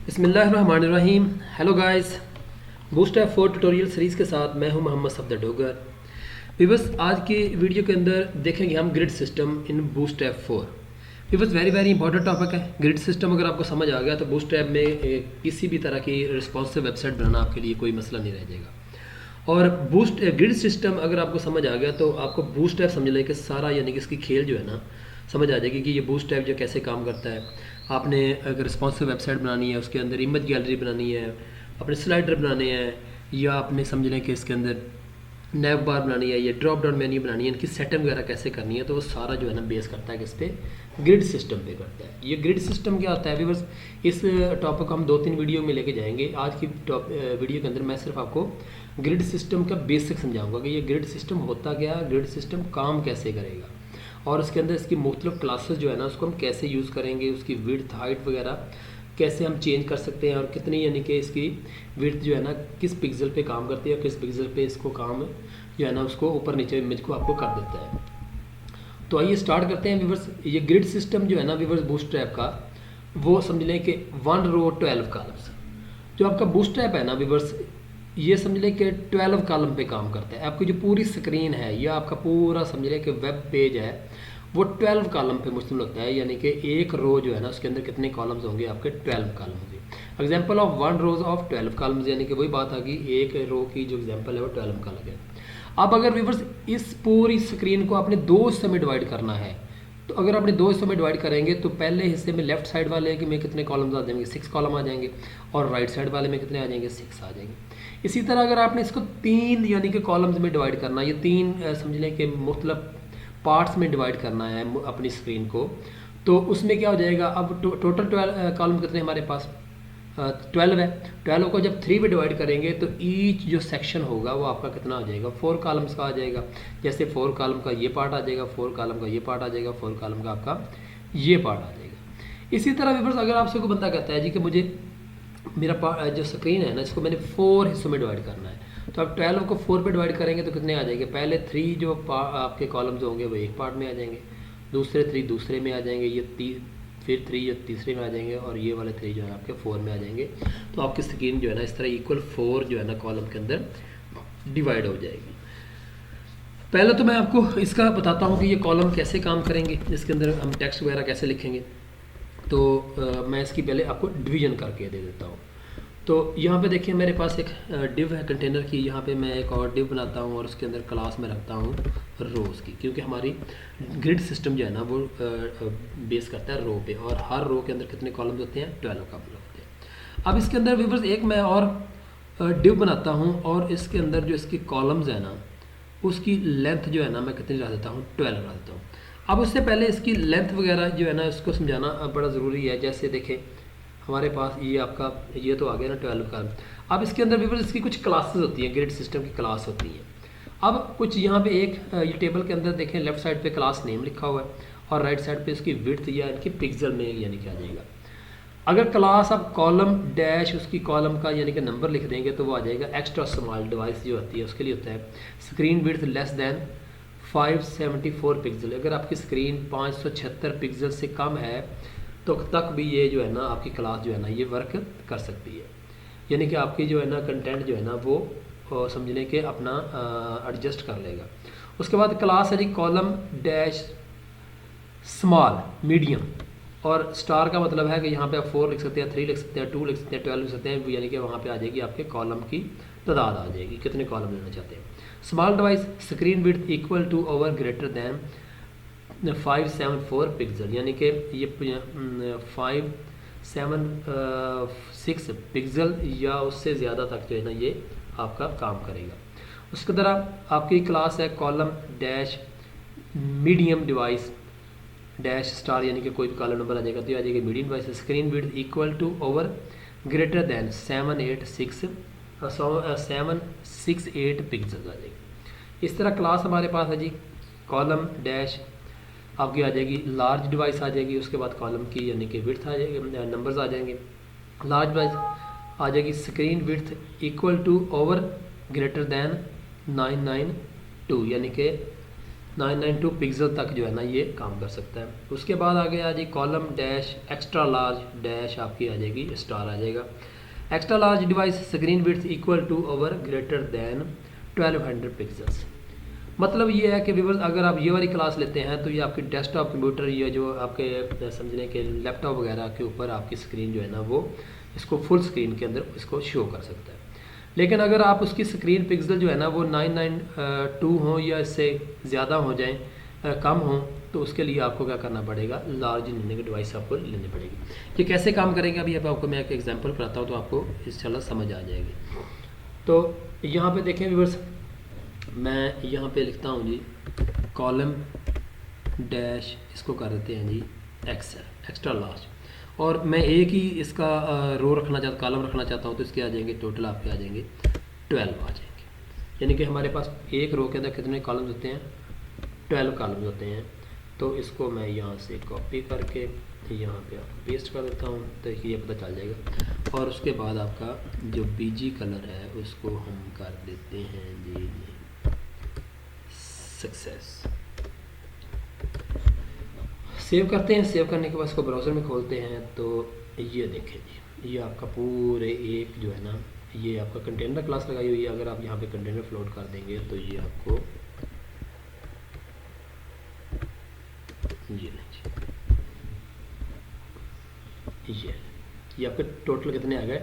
बिस्मिल्लाहिर्रहमानिर्रहीम। Hello guys, बूस्टैप 4 tutorial series के साथ मैं हूं मोहम्मद सफदर डोगर। विवर्स, आज की वीडियो के अंदर देखेंगे हम grid system in Bootstrap 4। Viewers, very important topic है। ग्रिड सिस्टम अगर आपको समझ आ गया तो बूस्टैप में किसी भी तरह की रिस्पॉन्सिव वेबसाइट बनाना आपके लिए कोई मसला नहीं रह जाएगा। और ग्रिड सिस्टम अगर आपको समझ आ गया तो आपको बूस्टैप समझ लें कि सारा यानी कि इसकी खेल जो है ना समझ आ जाएगी कि ये बूस्टैप जो कैसे काम करता है। आपने अगर रिस्पॉन्सिव वेबसाइट बनानी है, उसके अंदर इमेज गैलरी बनानी है, अपने स्लाइडर बनाने हैं, या आपने समझ लें कि इसके अंदर नैव बार बनानी है या ड्रॉप डाउन मेन्यू बनानी है, इनकी सेटिंग वगैरह कैसे करनी है, तो वो सारा जो है ना बेस करता है कि इस पर ग्रिड सिस्टम पे करता है। ये ग्रिड सिस्टम क्या होता है व्यूअर्स, इस टॉपिक को हम 2-3 वीडियो में लेके जाएंगे। आज की वीडियो के अंदर मैं सिर्फ आपको ग्रिड सिस्टम का बेसिक समझाऊंगा कि ये ग्रिड सिस्टम होता क्या है, ग्रिड सिस्टम काम कैसे करेगा, और उसके अंदर इसकी मुख्तलिफ क्लासेस जो है ना उसको हम कैसे यूज़ करेंगे, उसकी विड्थ हाइट वगैरह कैसे हम चेंज कर सकते हैं, और कितनी यानी कि इसकी विड्थ जो है ना किस पिक्सल पे काम करती है और किस पिक्सल पे इसको काम जो है ना उसको ऊपर नीचे इमेज को आपको कर देता है। तो आइए स्टार्ट करते हैं व्यूअर्स। ये ग्रिड सिस्टम जो है ना व्यूअर्स बूस्टरैप का, वो समझ लें कि 1 रो 12 कॉलम्स। जो आपका बूस्टरैप है ना व्यूअर्स, ये समझ लें कि 12 कॉलम पे काम करता है। आपकी जो पूरी स्क्रीन है या आपका पूरा समझ लें कि वेब पेज है वो 12 कॉलम पे मुश्तमिल होता है। यानी कि एक रो जो है ना उसके अंदर कितने कॉलम्स होंगे, आपके 12 कॉलम होंगे। Example of 1 rose of 12 columns, यानी कि वही बात आ गई, एक रो की जो एग्जाम्पल है वो 12 कॉलम है। अब अगर व्यूअर्स इस पूरी स्क्रीन को आपने 2 हिस्सों में डिवाइड करना है, तो अगर आपने 2 हिस्सों में डिवाइड करेंगे तो पहले हिस्से में लेफ्ट साइड वाले में कितने कॉलम्स आ जाएंगे, 6 कॉलम आ जाएंगे, और राइट साइड वाले में कितने आ जाएंगे, 6 आ जाएंगे। इसी तरह अगर आपने इसको 3 यानी कि कॉलम्स में डिवाइड करना है, ये 3 समझ लें कि मुख्तलिफ पार्ट्स में डिवाइड करना है अपनी स्क्रीन को, तो उसमें क्या हो जाएगा, अब टोटल 12 कॉलम कितने हमारे पास 12 है। 12 को जब 3 में डिवाइड करेंगे तो ईच जो सेक्शन होगा वो आपका कितना आ जाएगा, 4 कॉलम्स का आ जाएगा। जैसे 4 कॉलम का ये पार्ट आ जाएगा, 4 कॉलम का ये पार्ट आ जाएगा, 4 कॉलम का आपका ये पार्ट आ जाएगा। इसी तरह व्यूअर्स अगर आपसे कोई बंदा कहता है जी कि मुझे मेरा जो स्क्रीन है ना इसको मैंने 4 हिस्सों में डिवाइड करना है, तो आप 12 को 4 पे डिवाइड करेंगे तो कितने आ जाएंगे, पहले 3 जो आपके कॉलम्स होंगे वो एक पार्ट में आ जाएंगे, दूसरे 3 दूसरे में आ जाएंगे, ये फिर 3 ये तीसरे में आ जाएंगे, और ये वाले 3 जो है आपके 4 में आ जाएंगे। तो आपकी स्क्रीन जो है ना इस तरह इक्वल 4 जो है ना कॉलम के अंदर डिवाइड हो जाएगी। पहले तो मैं आपको इसका बताता हूँ कि ये कॉलम कैसे काम करेंगे, इसके अंदर हम टेक्स्ट वगैरह कैसे लिखेंगे। तो मैं इसकी पहले आपको डिवीज़न करके दे देता हूँ। तो यहाँ पे देखिए मेरे पास एक डिव है कंटेनर की, यहाँ पे मैं एक और डिव बनाता हूँ और उसके अंदर क्लास में रखता हूँ रोज़ की, क्योंकि हमारी ग्रिड सिस्टम जो है ना वो बेस करता है रो पे, और हर रो के अंदर कितने कॉलम्स होते हैं, 12 कॉलम होते हैं। अब इसके अंदर व्यूअर्स एक मैं और डिव बनाता हूँ, और इसके अंदर जो इसकी कॉलम्स है ना उसकी लेंथ जो है ना मैं कितनी रख देता हूँ, 12 रख देता हूँ। अब उससे पहले इसकी लेंथ वगैरह जो है ना इसको समझाना बड़ा ज़रूरी है। जैसे देखें हमारे पास ये आपका ये तो आ गया ना 12 कॉलम। अब इसके अंदर भी इसकी कुछ क्लासेस होती हैं, ग्रिड सिस्टम की क्लास होती हैं। अब कुछ यहाँ पे एक ये टेबल के अंदर देखें लेफ्ट साइड पे क्लास नेम लिखा हुआ है, और राइट साइड पे इसकी विड्थ या इनकी पिक्सल में यानी क्या जाएगा। अगर क्लास आप कॉलम डैश उसकी कॉलम का यानी कि नंबर लिख देंगे तो वो आ जाएगा एक्स्ट्रा स्मॉल डिवाइस जो होती है उसके लिए होता है screen width less than 574 pixel. अगर आपकी स्क्रीन 576 पिक्सल से कम है तो तक भी ये जो है ना आपकी क्लास जो है ना ये वर्क कर सकती है, यानी कि आपकी जो है ना कंटेंट जो है ना वो समझने के अपना एडजस्ट कर लेगा। उसके बाद क्लास है जी कॉलम डैश स्मॉल मीडियम, और स्टार का मतलब है कि यहाँ पे आप 4 लिख सकते हैं, 3 लिख सकते हैं, 2 लिख सकते हैं, 12 लिख सकते हैं, यानी कि वहाँ पे आ जाएगी आपके कॉलम की तादाद आ जाएगी, कितने कॉलम लेना चाहते हैं। Small device screen width equal to or greater than 574 pixel, यानी कि ये 576 पिक्सल या उससे ज़्यादा तक जो है ना ये आपका काम करेगा। उसकी तरह आपकी क्लास है column dash medium device dash star, यानी कि कोई भी कॉलम नंबर आ जाएगा तो ये आ जाएगा medium device screen width equal to or greater than 768 pixel आ जाएगी। इस तरह क्लास हमारे पास है जी कॉलम डैश आपकी आ जाएगी लार्ज डिवाइस आ जाएगी, उसके बाद कॉलम की यानी कि विड्थ आ जाएगी, नंबर्स आ जाएंगे। लार्ज डिवाइस आ जाएगी screen width equal to or greater than 992, यानी कि 992 पिक्सल तक जो है ना ये काम कर सकता है। उसके बाद आ गया G column dash extra large dash आपकी आ जाएगी, स्टार आ जाएगा। Extra large device screen width equal to or greater than 1200 pixels. मतलब ये है कि व्यूअर्स अगर आप ये वाली क्लास लेते हैं तो ये आपके डेस्कटॉप कंप्यूटर या जो आपके समझने के लैपटॉप वगैरह के ऊपर आपकी स्क्रीन जो है ना वो इसको फुल स्क्रीन के अंदर इसको शो कर सकता है। लेकिन अगर आप उसकी स्क्रीन पिक्सल जो है ना वो 992 हों या इससे ज़्यादा हो जाएं, कम हों, तो उसके लिए आपको क्या करना पड़ेगा, लार्ज लेने की डिवाइस आपको लेनी पड़ेगी। ये कैसे काम करेंगे अभी अब आपको मैं एक एग्जांपल कराता हूँ तो आपको इंशाल्लाह समझ आ जाएगी। तो यहाँ पे देखें व्यूअर्स, मैं यहाँ पे लिखता हूँ जी कॉलम डैश, इसको कर देते हैं जी एक्सेल एक्स्ट्रा लार्ज, और मैं एक ही इसका रो रखना चाहता, कॉलम रखना चाहता हूँ तो इसके आ जाएंगे टोटल आपके आ जाएंगे 12 आ जाएंगे। यानी कि हमारे पास एक रो के अंदर कितने कॉलम्स होते हैं, 12 कॉलम्स होते हैं। तो इसको मैं यहाँ से कॉपी करके यहाँ पे पेस्ट कर देता हूँ तो ये पता चल जाएगा। और उसके बाद आपका जो बीजी कलर है उसको हम कर देते हैं जी सक्सेस। सेव करते हैं, सेव करने के बाद इसको ब्राउज़र में खोलते हैं तो ये देखें जी, ये आपका पूरे एक जो है ना ये आपका कंटेनर क्लास लगाई हुई है। अगर आप यहाँ पे कंटेनर फ्लोट कर देंगे तो ये आपको ये आपके टोटल कितने आ गए,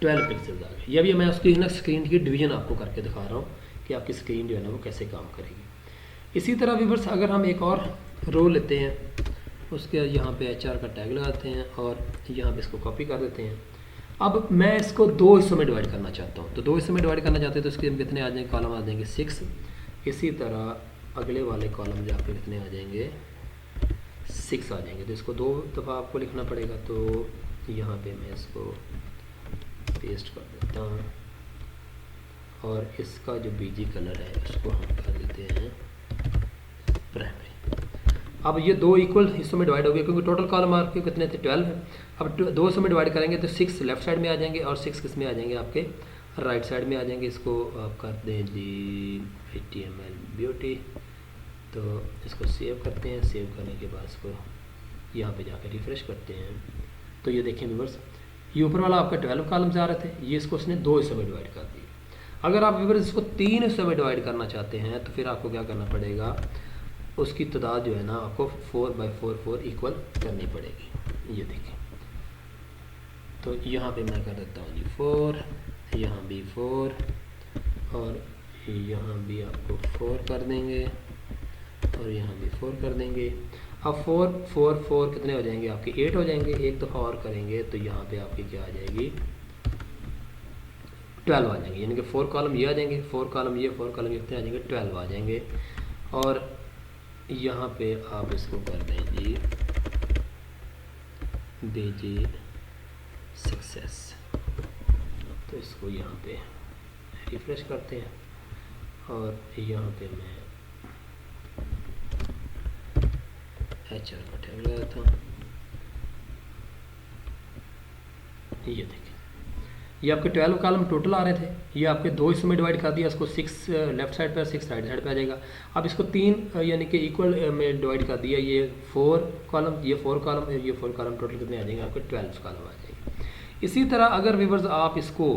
12 पिक्सल्स आ गए। ये अभी मैं उसकी ना स्क्रीन की डिवीज़न आपको करके दिखा रहा हूँ कि आपकी स्क्रीन जो है ना वो कैसे काम करेगी। इसी तरह व्यूअर्स अगर हम एक और रो लेते हैं, उसके यहाँ पे HR का टैग लगाते हैं और यहाँ पे इसको कॉपी कर देते हैं। अब मैं इसको दो हिस्सों में डिवाइड करना चाहता हूँ, तो दो हिस्सों में डिवाइड करना चाहते हैं तो इसके कितने आ जाएंगे, कॉलम आ जाएंगे 6। इसी तरह अगले वाले कॉलम जहाँ पे कितने आ जाएंगे, 6 आ जाएंगे। तो इसको दो दफ़ा आपको लिखना पड़ेगा। तो यहाँ पे मैं इसको पेस्ट कर देता हूँ और इसका जो बीजी कलर है उसको हम कर देते हैं प्राइमरी। अब ये दो इक्वल हिस्सों में डिवाइड हो गए क्योंकि टोटल कॉलम आपके कितने थे, 12 है। अब दो हिस्सों में डिवाइड करेंगे तो 6 लेफ्ट साइड में आ जाएंगे और 6 किस में आ जाएंगे, आपके राइट साइड में आ जाएंगे। इसको आप कर दें जी HTML ब्यूटी। तो इसको सेव करते हैं, सेव करने के बाद इसको यहाँ पे जाकर रिफ़्रेश करते हैं तो ये देखें व्यूअर्स, ये ऊपर वाला आपका 12 कॉलम्स आ रहे थे, ये इसको उसने दो हिस्सों में डिवाइड कर दिया। अगर आप व्यूअर्स इसको 3 हिस्सों में डिवाइड करना चाहते हैं तो फिर आपको क्या करना पड़ेगा, उसकी तादाद जो है ना आपको 4/4 इक्वल करनी पड़ेगी। ये देखें, तो यहाँ पे मैं कर देता हूँ जी 4, यहाँ भी 4 और यहाँ भी आपको 4 कर देंगे और यहाँ भी 4 कर देंगे। अब 4 4 4 कितने हो जाएंगे, आपके 8 हो जाएंगे। एक दफ़ा और करेंगे तो यहाँ पे आपकी क्या आ जाएगी, 12 आ जाएंगे। यानी कि 4 कॉलम ये आ जाएंगे, 4 कॉलम ये, 4 कॉलम ये कितने आ जाएंगे, 12 आ जाएंगे। और यहाँ पे आप इसको कर दें जी बीजी सक्सेस। तो इसको यहाँ पे रिफ्रेश करते हैं और यहाँ पे मैं HR का टैग लगाया था। ये देखें, ये आपके 12 कॉलम टोटल आ रहे थे, ये आपके दो हिस्सों में डिवाइड कर दिया। इसको 6 लेफ्ट साइड पर, 6 राइट साइड पे आ जाएगा। अब इसको 3 यानी कि इक्वल में डिवाइड कर दिया। ये 4 कॉलम, ये 4 कॉलम, ये 4 कॉलम, टोटल कितने आ जाएंगे, आपके 12 कॉलम आ जाएंगे। इसी तरह अगर व्यूअर्स आप इसको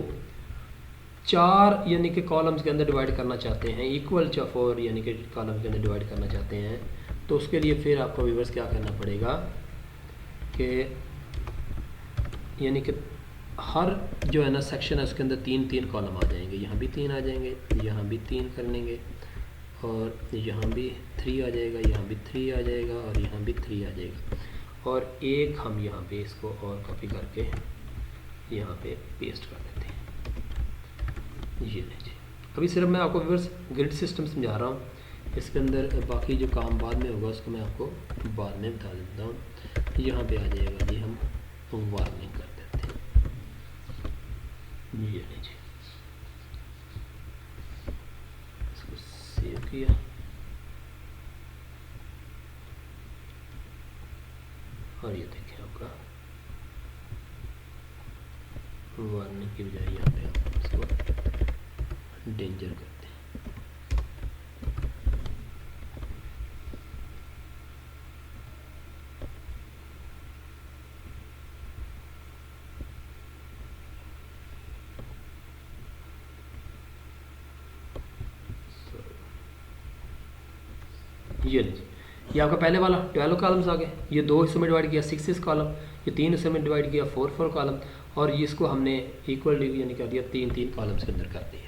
4 यानी कि कॉलम्स के अंदर डिवाइड करना चाहते हैं, इक्वल 4 यानी कि कॉलम के अंदर डिवाइड करना चाहते हैं, तो उसके लिए फिर आपको व्यूअर्स क्या करना पड़ेगा कि यानी कि हर जो है ना सेक्शन है उसके अंदर 3 कॉलम आ जाएंगे। यहाँ भी 3 आ जाएंगे, यहाँ भी 3 कर लेंगे और यहाँ भी 3 आ जाएगा, यहाँ भी 3 आ जाएगा और यहाँ भी 3 आ जाएगा। और एक हम यहाँ पे इसको और कॉपी करके यहाँ पे पेस्ट कर देते हैं। ये लीजिए, अभी सिर्फ मैं आपको व्यूअर्स ग्रिड सिस्टम समझा रहा हूँ। इसके अंदर बाकी जो काम बाद में होगा उसको मैं आपको बाद में बता देता हूँ। यहाँ पे आ जाएगा जी, हम वार्निंग कर देते हैं। ये लीजिए, इसको सेव किया और ये देखिए आपका वार्निंग की बजाय यहाँ पे आप इसको डेंजर करते हैं। ये लीजिए, ये आपका पहले वाला 12 कॉलम्स आ गए, ये 2 हिस्सों में डिवाइड किया 6 कॉलम, ये 3 हिस्सों में डिवाइड किया 4 कॉलम, और ये इसको हमने इक्वल यानी कर दिया 3 कॉलम्स के अंदर कर दिया।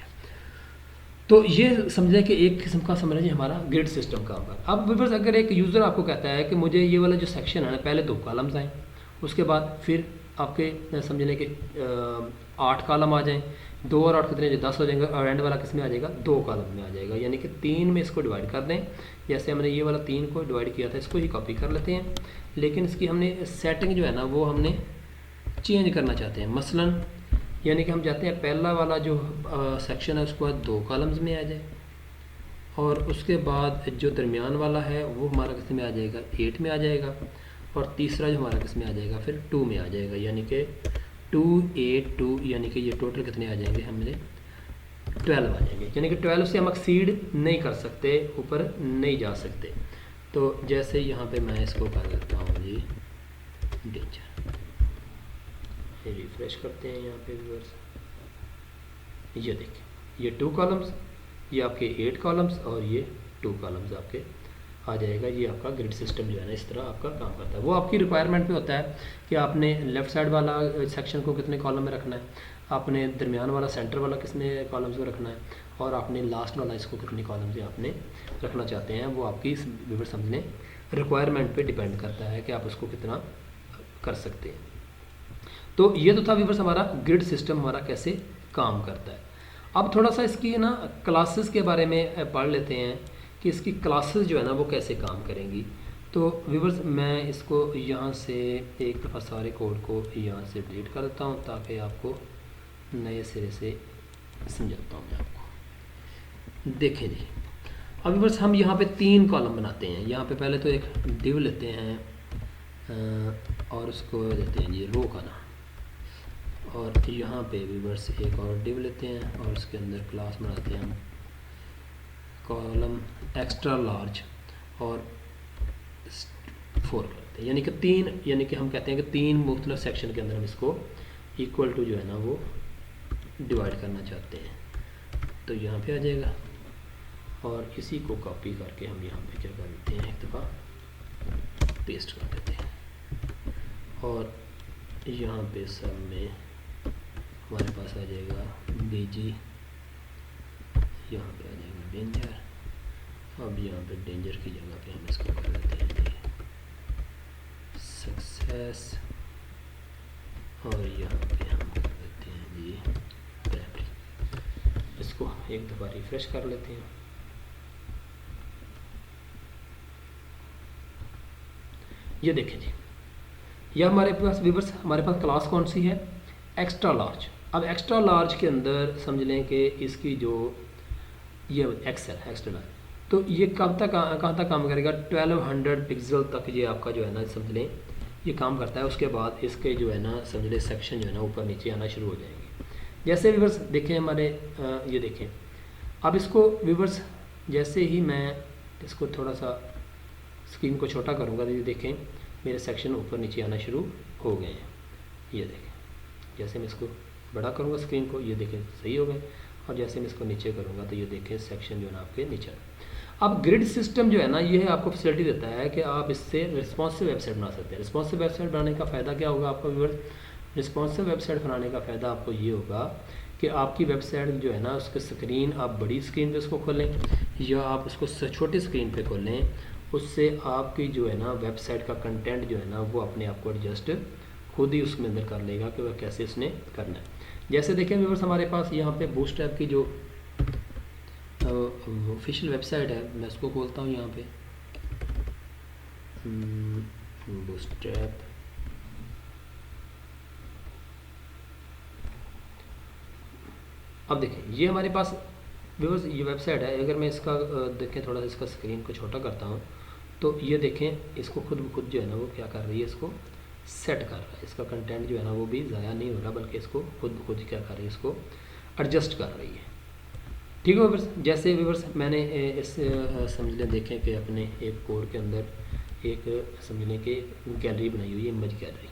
तो ये समझें कि एक किस्म का समझ लीजिए हमारा ग्रिड सिस्टम काम कर। अब व्यूअर्स अगर एक यूज़र आपको कहता है कि मुझे ये वाला जो सेक्शन है ना पहले 2 कॉलम्स आएँ, उसके बाद फिर आपके समझ लें कि 8 कॉलम आ जाएँ, 2 और 8 कितने 10 हो जाएंगे, और एंड वाला किस में आ जाएगा 2 कॉलम में आ जाएगा, यानी कि 3 में इसको डिवाइड कर दें। जैसे हमने ये वाला 3 को डिवाइड किया था, इसको ही कॉपी कर लेते हैं, लेकिन इसकी हमने सेटिंग जो है ना वो हमने चेंज करना चाहते हैं। मसलन यानी कि हम चाहते हैं पहला वाला जो सेक्शन है उसके बाद 2 कॉलम्स में आ जाए, और उसके बाद जो दरमियान वाला है वो हमारा किस में आ जाएगा 8 में आ जाएगा, और तीसरा जो हमारा किस में आ जाएगा फिर 2 में आ जाएगा, यानी कि 2 8 2, यानी कि ये टोटल कितने आ जाएंगे हमें 12 आ जाएंगे, यानी कि 12 से हम एक्सीड नहीं कर सकते, ऊपर नहीं जा सकते। तो जैसे यहाँ पे मैं इसको कर देता हूँ जी डेंजर, ये रिफ्रेश करते हैं यहाँ पे व्यूअर्स, ये देखिए ये 2 कॉलम्स, ये आपके 8 कॉलम्स, और ये 2 कॉलम्स आपके आ जाएगा। ये आपका ग्रिड सिस्टम जो है ना इस तरह आपका काम करता है। वो आपकी रिक्वायरमेंट पे होता है कि आपने लेफ़्ट साइड वाला सेक्शन को कितने कॉलम में रखना है, आपने दरमियान वाला सेंटर वाला कितने कॉलम्स को रखना है, और आपने लास्ट वाला इसको कितने कॉलम से आपने रखना चाहते हैं, वो आपकी व्यूअर समझने रिक्वायरमेंट पे डिपेंड करता है कि आप उसको कितना कर सकते हैं। तो ये तो था व्यूअर्स हमारा ग्रिड सिस्टम हमारा कैसे काम करता है। अब थोड़ा सा इसकी ना क्लासेस के बारे में पढ़ लेते हैं कि इसकी क्लासेस जो है ना वो कैसे काम करेंगी। तो व्यूअर्स मैं इसको यहाँ से एक दफ़ा सारे कोड को यहाँ से डिलीट कर देता हूँ ताकि आपको नए सिरे से समझाता हूँ मैं आपको। देखें जी, अब व्यूअर्स हम यहाँ पे 3 कॉलम बनाते हैं। यहाँ पे पहले तो एक डिव लेते हैं और उसको देते हैं जी रो का नाम, और यहाँ पे व्यूअर्स एक और डिव लेते हैं और उसके अंदर क्लास बनाते हैं हम कॉलम एक्स्ट्रा लार्ज और 4 करते हैं, यानी कि 3, यानी कि हम कहते हैं कि 3 मुख्तलिफ सेक्शन के अंदर हम इसको इक्वल टू जो है ना वो डिवाइड करना चाहते हैं। तो यहाँ पे आ जाएगा, और इसी को कॉपी करके हम यहाँ पे क्या कर देते हैं एक दफ़ा पेस्ट कर देते हैं, और यहाँ पे सब में हमारे पास आ जाएगा बीजी, यहाँ पे आ जाएगा डेंजर। अब यहाँ पे डेंजर की जगह पे हम इसको कर देते हैं जी सक्सेस, और यहाँ पे हम कर देते हैं जी प्राइमरी। इसको एक दफ़ा रिफ्रेश कर लेते हैं। ये देखें जी, यह हमारे पास व्यूअर्स हमारे पास क्लास कौन सी है एक्स्ट्रा लार्ज। अब एक्स्ट्रा लार्ज के अंदर समझ लें कि इसकी जो ये एक्सेल है एक्स्ट्रा लार्ज, तो ये कब तक कहाँ तक काम करेगा 1200 पिक्सल तक ये आपका जो है ना समझ लें ये काम करता है। उसके बाद इसके जो है ना समझ लें सेक्शन जो है ना ऊपर नीचे आना शुरू हो जाएंगे। जैसे व्यूअर्स देखें हमारे ये देखें, अब इसको व्यूअर्स जैसे ही मैं इसको थोड़ा सा स्क्रीन को छोटा करूँगा तो ये देखें मेरे सेक्शन ऊपर नीचे आना शुरू हो गए हैं। ये देखें जैसे मैं इसको बड़ा करूँगा स्क्रीन को, ये देखें सही हो गए, और जैसे मैं इसको नीचे करूँगा तो ये देखें सेक्शन जो है ना आपके नीचे। अब ग्रिड सिस्टम जो है ना ये आपको फैसिलिटी देता है कि आप इससे रिस्पॉन्सिव वेबसाइट बना सकते हैं। रिस्पॉन्सिव वेबसाइट बनाने का फ़ायदा क्या होगा आपका व्यूअर्स, रिस्पॉन्सिव वेबसाइट बनाने का फ़ायदा आपको ये होगा कि आपकी वेबसाइट जो है ना उसकी स्क्रीन आप बड़ी स्क्रीन पे उसको खोलें या आप उसको छोटी स्क्रीन पे खोलें, उससे आपकी जो है ना वेबसाइट का कंटेंट जो है ना वो अपने आप को एडजस्ट खुद ही उसमें अंदर कर लेगा कि वह कैसे उसने करना है। जैसे देखें व्यूअर्स हमारे पास यहाँ पे बूटस्ट्रैप की जो ऑफिशियल वेबसाइट है, मैं उसको खोलता हूँ यहाँ पे बूटस्ट्रैप। अब देखें ये हमारे पास व्यूअर्स ये वेबसाइट है। अगर मैं इसका देखें थोड़ा सा इसका स्क्रीन को छोटा करता हूँ तो ये देखें इसको खुद ब खुद जो है ना वो क्या कर रही है, इसको सेट कर रहा है। इसका कंटेंट जो है ना वो भी ज़ाया नहीं हो रहा बल्कि इसको खुद ब खुद क्या कर रही है, इसको एडजस्ट कर रही है। ठीक है व्यूअर्स, जैसे व्यूअर्स मैंने इस समझ लें देखें कि अपने एक कोड के अंदर एक समझ लें कि गैलरी बनाई हुई है, इमेज गैलरी।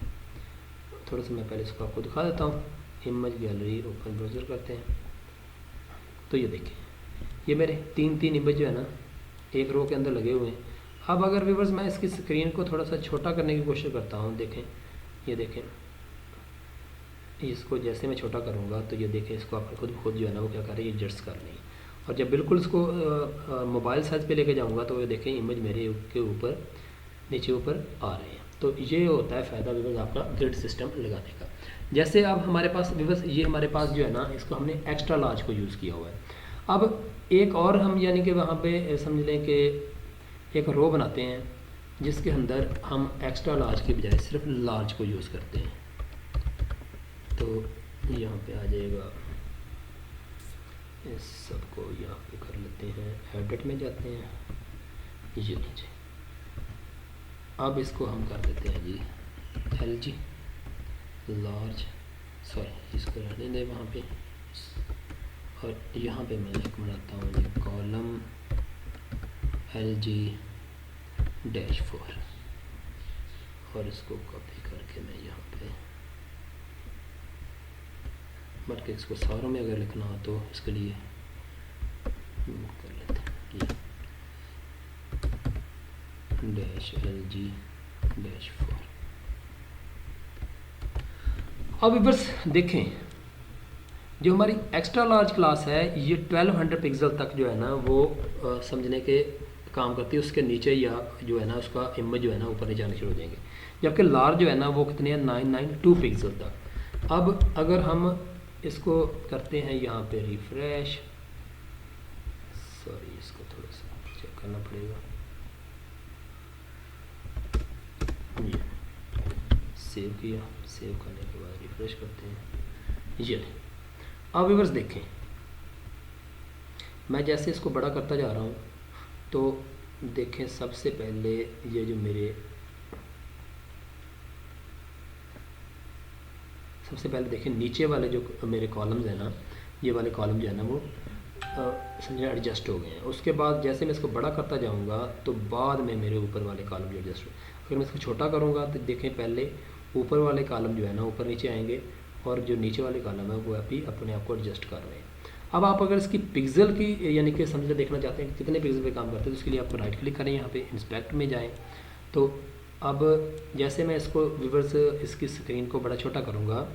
थोड़ा सा मैं पहले इसको आपको दिखा देता हूँ। इमेज गैलरी ओपन ब्राउज़र करते हैं तो ये देखें ये मेरे 3 इमेज जो है ना एक रो के अंदर लगे हुए हैं, अब अगर व्यूवर्स मैं इसकी स्क्रीन को थोड़ा सा छोटा करने की कोशिश करता हूँ, देखें, ये देखें, इसको जैसे मैं छोटा करूँगा तो ये देखें, इसको आप खुद जो है ना वो क्या कर रही है, एडजस्ट कर रही है। और जब बिल्कुल इसको मोबाइल साइज़ पे लेके जाऊँगा तो ये देखें इमेज मेरे के ऊपर नीचे ऊपर आ रहे हैं। तो ये होता है फ़ायदा व्यूवर्स आपका ग्रिड सिस्टम लगाने का। जैसे अब हमारे पास व्यूवर्स ये हमारे पास जो है ना, इसको हमने एक्स्ट्रा लार्ज को यूज़ किया हुआ है। अब एक और हम यानी कि वहाँ पे समझ लें कि एक रो बनाते हैं जिसके अंदर हम एक्स्ट्रा लार्ज की बजाय सिर्फ लार्ज को यूज़ करते हैं। तो यहाँ पे आ जाएगा, इस सबको यहाँ पे कर लेते हैं, एडिट में जाते हैं, ये लीजिए। अब इसको हम कर देते हैं जी LG लार्ज, सॉरी इसको रहने दें वहाँ पे, और यहाँ पे मैं एक बनाता हूँ जी कॉलम LG-4, और इसको कॉपी करके मैं यहाँ पे बट के इसको सारों में अगर लिखना हो तो इसके लिए कर लेते हैं -LG-4। अब बस देखें, जो हमारी एक्स्ट्रा लार्ज क्लास है ये 1200 पिक्सल तक जो है ना वो समझने के काम करती है। उसके नीचे या जो है ना उसका इमेज जो है ना ऊपर नीचे आने शुरू हो जाएंगे, जबकि लार्ज जो है ना वो कितने हैं, 992 पिक्सल तक। अब अगर हम इसको करते हैं यहाँ पे रिफ्रेश, सॉरी इसको थोड़ा सा चेक करना पड़ेगा, ये सेव किया, सेव करने के बाद रिफ्रेश करते हैं, ये अब व्यूअर्स देखें, मैं जैसे इसको बड़ा करता जा रहा हूँ तो देखें सबसे पहले ये जो सबसे पहले देखें नीचे वाले जो मेरे कॉलम्स हैं ना, ये वाले कॉलम जो है ना वो समझिए एडजस्ट हो गए हैं। उसके बाद जैसे मैं इसको बड़ा करता जाऊंगा तो बाद में मेरे ऊपर वाले कॉलम जो एडजस्ट हो, अगर मैं इसको छोटा करूंगा तो देखें पहले ऊपर वाले कॉलम जो है ना ऊपर नीचे आएंगे, और जो नीचे वाले कॉलम है वो अभी अपने आप को एडजस्ट कर रहे हैं। अब आप अगर इसकी पिक्सल की यानी कि समझ देखना चाहते हैं कितने पिक्सल पे काम करते हैं, तो उसके लिए आपको राइट क्लिक करें, यहाँ पे इंस्पेक्ट में जाएं। तो अब जैसे मैं इसको व्यूअर्स इसकी स्क्रीन को बड़ा छोटा करूँगा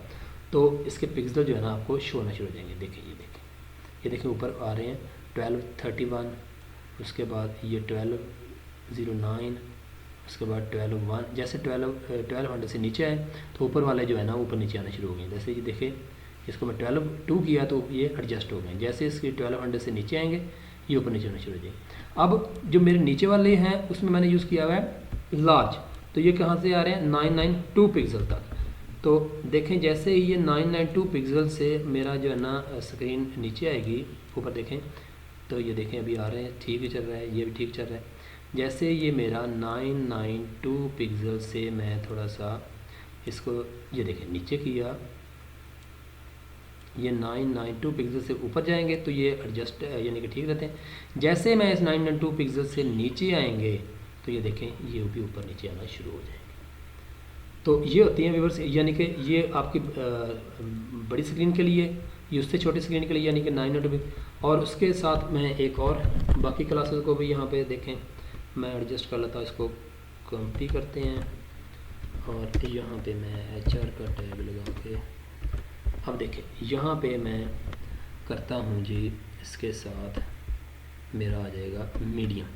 तो इसके पिक्सल जो है ना आपको शो होना शुरू हो जाएंगे। देखिए ये देखें ऊपर आ रहे हैं 1231, उसके बाद ये 1209, उसके बाद 1201। जैसे 1200 से नीचे आए तो ऊपर वाले जो है ना ऊपर नीचे आना शुरू हो गए। जैसे ये देखें इसको मैं 12.2 किया तो ये एडजस्ट हो गए। जैसे इसके 1200 से नीचे आएंगे ये ऊपर नीचे होना शुरू हो जाएंगे। अब जो मेरे नीचे वाले हैं उसमें मैंने यूज़ किया हुआ है लार्ज, तो ये कहाँ से आ रहे हैं 992 पिक्सल तक। तो देखें जैसे ही ये 992 पिक्सल से मेरा जो है ना स्क्रीन नीचे आएगी, ऊपर देखें तो ये देखें अभी आ रहे हैं, ठीक ही चल रहा है, ये भी ठीक चल रहा है। जैसे ये मेरा 992 पिक्सल से मैं थोड़ा सा इसको ये देखें नीचे किया, ये 992 पिक्सल से ऊपर जाएंगे तो ये एडजस्ट यानी कि ठीक रहते हैं। जैसे मैं इस 992 पिक्सल से नीचे आएंगे तो ये देखें ये भी ऊपर नीचे आना शुरू हो जाएंगे। तो ये होती हैं व्यूअर्स, यानी कि ये आपकी बड़ी स्क्रीन के लिए, ये उससे छोटी स्क्रीन के लिए यानी कि 992। और उसके साथ मैं एक और बाकी क्लासेस को भी यहाँ पे देखें मैं एडजस्ट कर लेता हूँ। इसको कॉपी करते हैं और यहाँ पे मैं HR का टैग लगा के, अब देखें यहाँ पे मैं करता हूँ जी, इसके साथ मेरा आ जाएगा मीडियम,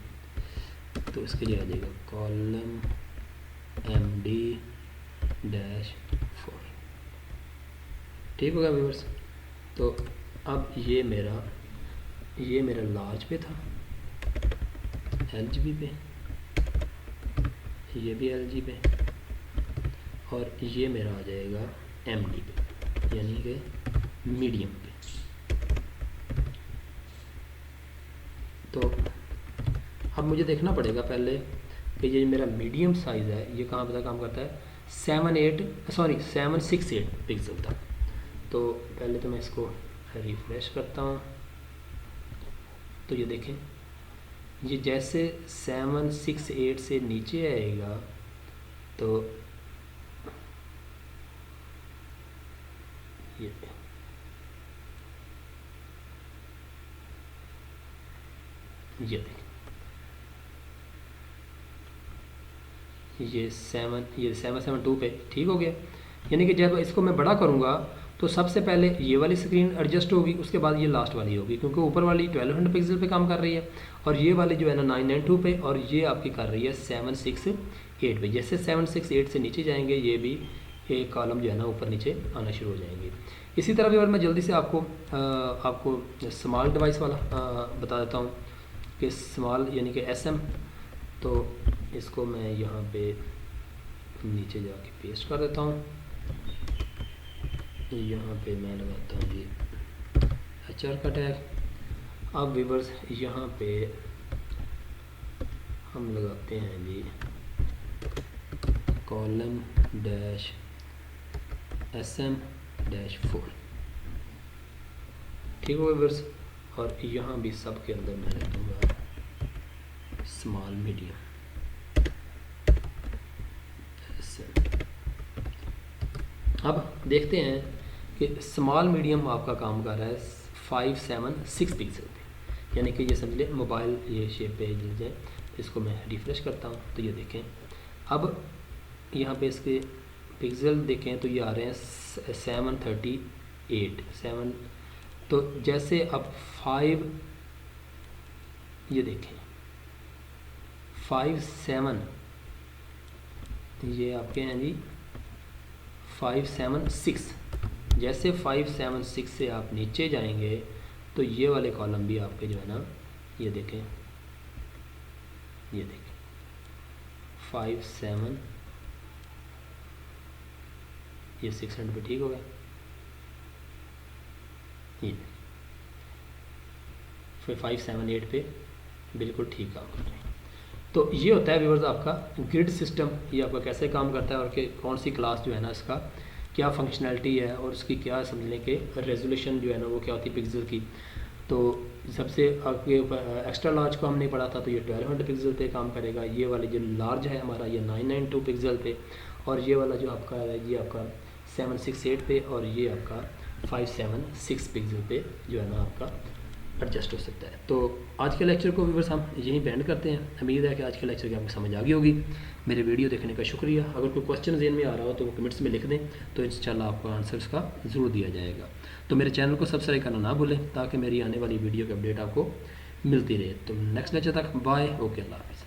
तो इसके लिए आ जाएगा कॉलम MD-4, ठीक होगा व्यूअर्स। तो अब ये मेरा लार्ज पे था, LG पे, ये भी LG पे, और ये मेरा आ जाएगा MD पे यानी कि मीडियम पे। तो अब मुझे देखना पड़ेगा पहले कि ये मेरा मीडियम साइज़ है ये कहाँ पे काम करता है, 768 पिक्सल तक। तो पहले तो मैं इसको रिफ्रेश करता हूँ, तो ये देखें ये जैसे 768 से नीचे आएगा तो ये देखें ये 772 पे ठीक हो गया। यानी कि जब इसको मैं बड़ा करूँगा तो सबसे पहले ये वाली स्क्रीन एडजस्ट होगी, उसके बाद ये लास्ट वाली होगी, क्योंकि ऊपर वाली 1200 पिक्सल पे काम कर रही है और ये वाली जो है ना 992 पे, और ये आपकी कर रही है 768 पे। जैसे 768 से नीचे जाएंगे ये भी एक कॉलम जो है ना ऊपर नीचे आना शुरू हो जाएंगे। इसी तरह भी और मैं जल्दी से आपको स्मॉल डिवाइस वाला बता देता हूँ कि स्मॉल यानी कि SM। तो इसको मैं यहाँ पे नीचे जाके पेस्ट कर देता हूँ। यहाँ पे मैं लगाता हूँ जी HR का टैग। अब व्यूअर्स यहाँ पे हम लगाते हैं जी कॉलम डैश SM-4 ठीक हो व्यूअर्स। और यहाँ भी सब के अंदर मैं रखूँगा स्मॉल मीडियम SM। अब देखते हैं कि स्मॉल मीडियम आपका काम कर रहा है 576 पिक्सल पे, यानी कि ये समझ लें मोबाइल ये शेप पे जाए। इसको मैं रिफ़्रेश करता हूँ तो ये देखें अब यहाँ पे इसके पिक्सल देखें तो ये आ रहे हैं 738। तो जैसे अब 5 ये देखें 57 ये आपके हैं जी 576। जैसे 576 से आप नीचे जाएंगे तो ये वाले कॉलम भी आपके जो है ना ये देखें 57 ये 600 पे ठीक हो गया। ये फिर 578 पे बिल्कुल ठीक काम कर रहे हैं। तो ये होता है व्यूअर्स आपका ग्रिड सिस्टम। ये आपका कैसे काम करता है और कि कौन सी क्लास जो है ना इसका क्या फंक्शनैलिटी है और उसकी क्या समझने के रेजोल्यूशन जो है ना वो क्या होती है पिक्सल की। तो सबसे आगे एक्स्ट्रा लार्ज को हम नहीं पढ़ा था, तो ये 1200 पिक्सल पे काम करेगा। ये वाली जो लार्ज है हमारा ये 992 पिक्सल पे, और ये वाला जो आपका है ये आपका 768 पे, और ये आपका 576 पिक्सल पे जो है ना आपका एडजस्ट हो सकता है। तो आज के लेक्चर को व्यूअर्स हम यहीं पे एंड करते हैं। उम्मीद है कि आज के लेक्चर की आपको समझ आ गई होगी। मेरे वीडियो देखने का शुक्रिया। अगर कोई क्वेश्चन ज़हन में आ रहा हो तो वो कमेंट्स में लिख दें, तो इंशाल्लाह आपको आंसर्स का ज़रूर दिया जाएगा। तो मेरे चैनल को सब्सक्राइब करना ना भूलें ताकि मेरी आने वाली वीडियो की अपडेट आपको मिलती रहे। तो नेक्स्ट लेक्चर तक बाय, ओके, अल्लाह हाफ़िज़।